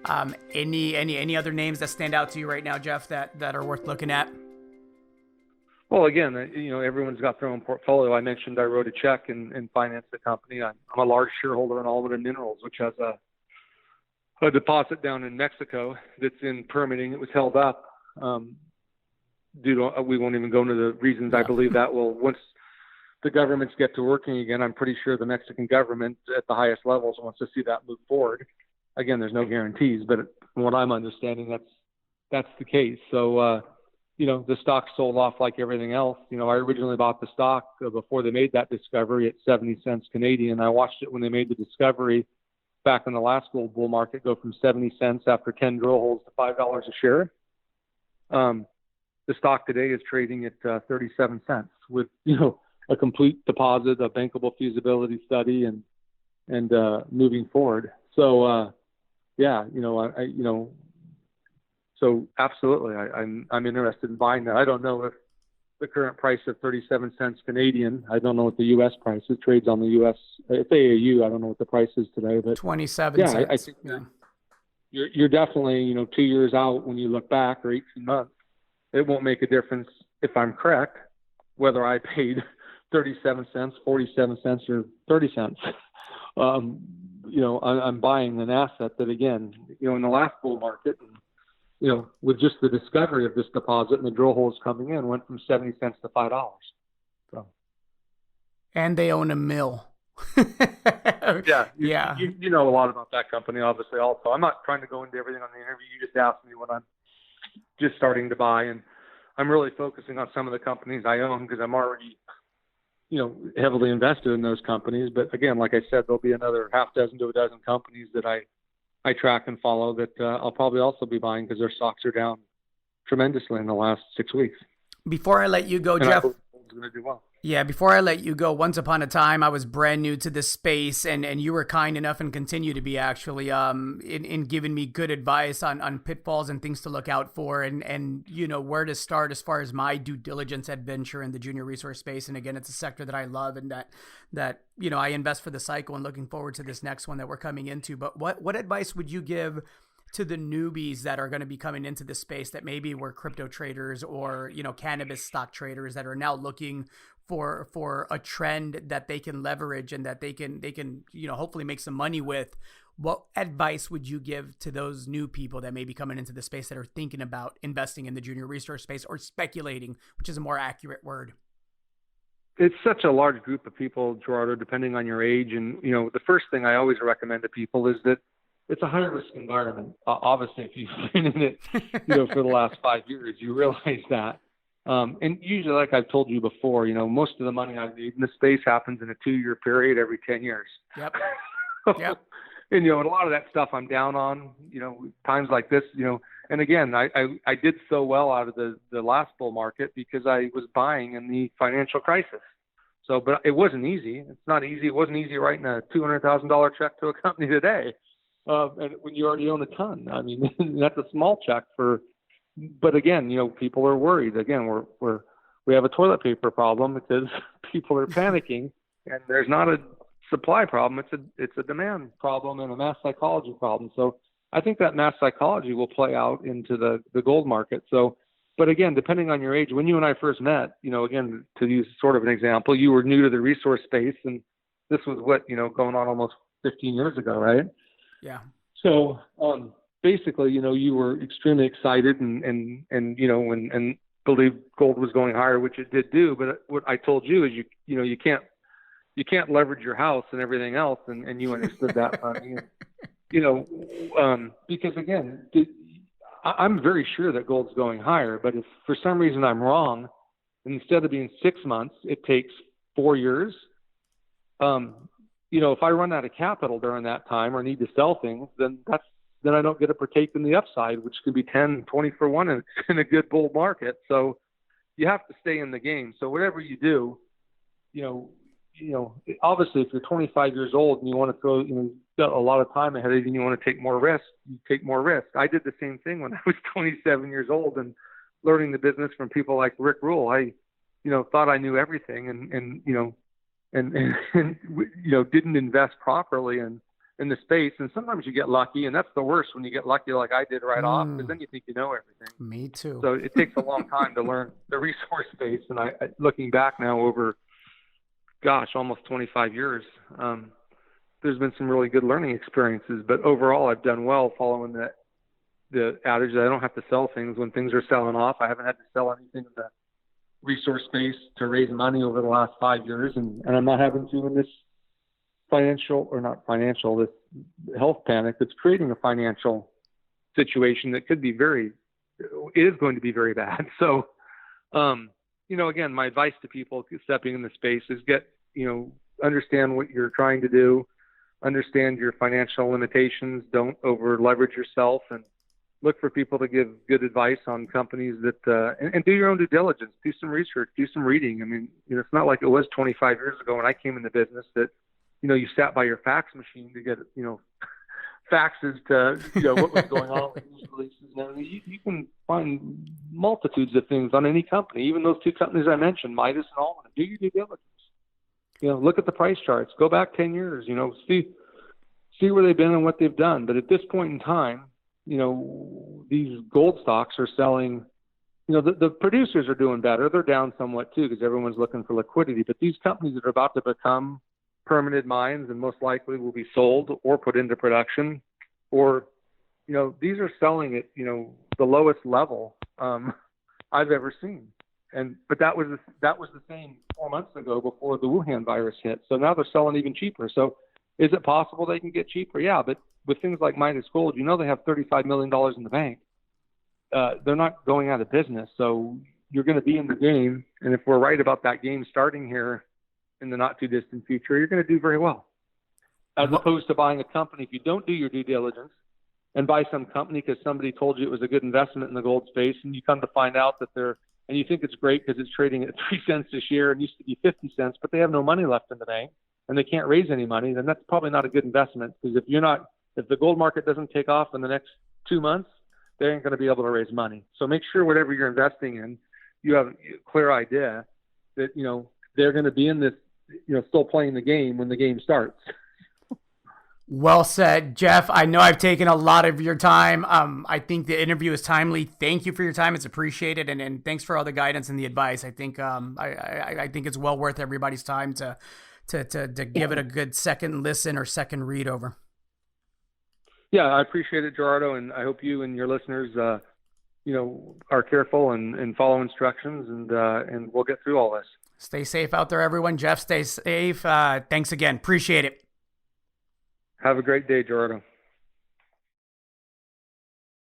Any other names that stand out to you right now, Jeff, that are worth looking at? Well, again, everyone's got their own portfolio. I mentioned I wrote a check and financed the company. I'm a large shareholder in Alberta Minerals, which has a deposit down in Mexico that's in permitting. It was held up due to, we won't even go into the reasons. I believe that will, once the governments get to working again, I'm pretty sure the Mexican government at the highest levels wants to see that move forward. Again, there's no guarantees, but from what I'm understanding, that's the case. So, the stock sold off like everything else. I originally bought the stock before they made that discovery at 70 cents Canadian. I watched it when they made the discovery back in the last gold bull market go from 70 cents after 10 drill holes to $5 a share. The stock today is trading at 37 cents with, a complete deposit, a bankable feasibility study, and moving forward. So, so absolutely, I'm interested in buying that. I don't know if the current price of 37 cents Canadian, I don't know what the U.S. price is. It trades on the U.S. It's AAU. I don't know what the price is today, but 27 cents. I think you're definitely, 2 years out when you look back, or 18 months. It won't make a difference if I'm correct, whether I paid 37 cents, 47 cents, or 30 cents. I'm buying an asset that, again, in the last bull market, with just the discovery of this deposit and the drill holes coming in, went from 70 cents to $5. So. And they own a mill. Yeah. Yeah. You know a lot about that company, obviously, also. I'm not trying to go into everything on the interview. You just asked me what I'm just starting to buy, and I'm really focusing on some of the companies I own because I'm already, heavily invested in those companies. But again, like I said, there'll be another half dozen to a dozen companies that I track and follow that I'll probably also be buying because their stocks are down tremendously in the last 6 weeks. Before I let you go, Jeff. Going to do well. Yeah, before I let you go, once upon a time, I was brand new to this space, and you were kind enough and continue to be actually in giving me good advice on pitfalls and things to look out for and where to start as far as my due diligence adventure in the junior resource space. And again, it's a sector that I love and that I invest for the cycle and looking forward to this next one that we're coming into. But what advice would you give to the newbies that are going to be coming into this space that maybe were crypto traders or, cannabis stock traders that are now looking for a trend that they can leverage and that they can hopefully make some money with? What advice would you give to those new people that may be coming into the space that are thinking about investing in the junior resource space or speculating, which is a more accurate word? It's such a large group of people, Gerardo, depending on your age. And, the first thing I always recommend to people is that it's a high-risk environment. Obviously, if you've been in it, for the last 5 years, you realize that. And usually, like I've told you before, most of the money I've made in the space happens in a 2-year period every 10 years. Yep. Yep. And, and a lot of that stuff I'm down on, times like this, and again, I did so well out of the last bull market because I was buying in the financial crisis. So, but it wasn't easy. It's not easy. It wasn't easy writing a $200,000 check to a company today. And when you already own a ton, I mean, that's a small check but again, people are worried. Again, we have a toilet paper problem because people are panicking, and there's not a supply problem. It's a demand problem and a mass psychology problem. So I think that mass psychology will play out into the gold market. So, but again, depending on your age, when you and I first met, again, to use sort of an example, you were new to the resource space, and this was going on almost 15 years ago, right? Yeah. So, basically, you were extremely excited and believed gold was going higher, which it did do. But what I told you is you can't leverage your house and everything else. And you understood that. Because again, I'm very sure that gold's going higher, but if for some reason I'm wrong, instead of being 6 months, it takes 4 years. If I run out of capital during that time or need to sell things, then I don't get to partake in the upside, which could be 10, 20 for one in a good bull market. So you have to stay in the game. So whatever you do, obviously if you're 25 years old and you want to throw, you've got a lot of time ahead of you and you want to take more risk, you take more risk. I did the same thing when I was 27 years old and learning the business from people like Rick Rule. I, thought I knew everything and didn't invest properly and in the space. And sometimes you get lucky, and that's the worst when you get lucky like I did right off, because then you think you know everything. Me too. So it takes a long time to learn the resource space. And looking back now over, almost 25 years, there's been some really good learning experiences. But overall, I've done well following the adage that I don't have to sell things when things are selling off. I haven't had to sell anything in the resource space to raise money over the last 5 years, and I'm not having to in this this health panic that's creating a financial situation that could be is going to be very bad. So, again, my advice to people stepping in the space is understand what you're trying to do, understand your financial limitations, don't over leverage yourself, and look for people to give good advice on companies that, and do your own due diligence, do some research, do some reading. I mean, it's not like it was 25 years ago when I came in the business that, you sat by your fax machine to get, faxes to, what was going on with news releases and everything. You can find multitudes of things on any company, even those two companies I mentioned, Midas and Allman. Do your due diligence. Look at the price charts. Go back 10 years, see where they've been and what they've done. But at this point in time, these gold stocks are selling, the producers are doing better. They're down somewhat too, because everyone's looking for liquidity. But these companies that are about to become permanent mines and most likely will be sold or put into production, or, these are selling at, the lowest level I've ever seen. But that was the same 4 months ago before the Wuhan virus hit. So now they're selling even cheaper. So is it possible they can get cheaper? Yeah, but with things like Midas Gold, they have $35 million in the bank. They're not going out of business. So you're going to be in the game. And if we're right about that game starting here in the not too distant future, you're going to do very well. As opposed to buying a company, if you don't do your due diligence and buy some company because somebody told you it was a good investment in the gold space, and you come to find out that and you think it's great because it's trading at 3 cents a share and used to be 50 cents, but they have no money left in the bank and they can't raise any money, then that's probably not a good investment. Because if the gold market doesn't take off in the next 2 months, they ain't going to be able to raise money. So make sure whatever you're investing in, you have a clear idea that, they're going to be in this, still playing the game when the game starts. Well said, Jeff. I know I've taken a lot of your time. I think the interview is timely. Thank you for your time. It's appreciated. And thanks for all the guidance and the advice. I think, I think it's well worth everybody's time to give it a good second listen or second read over. Yeah, I appreciate it, Gerardo, and I hope you and your listeners, are careful and follow instructions, and we'll get through all this. Stay safe out there, everyone. Jeff, stay safe. Thanks again. Appreciate it. Have a great day, Gerardo.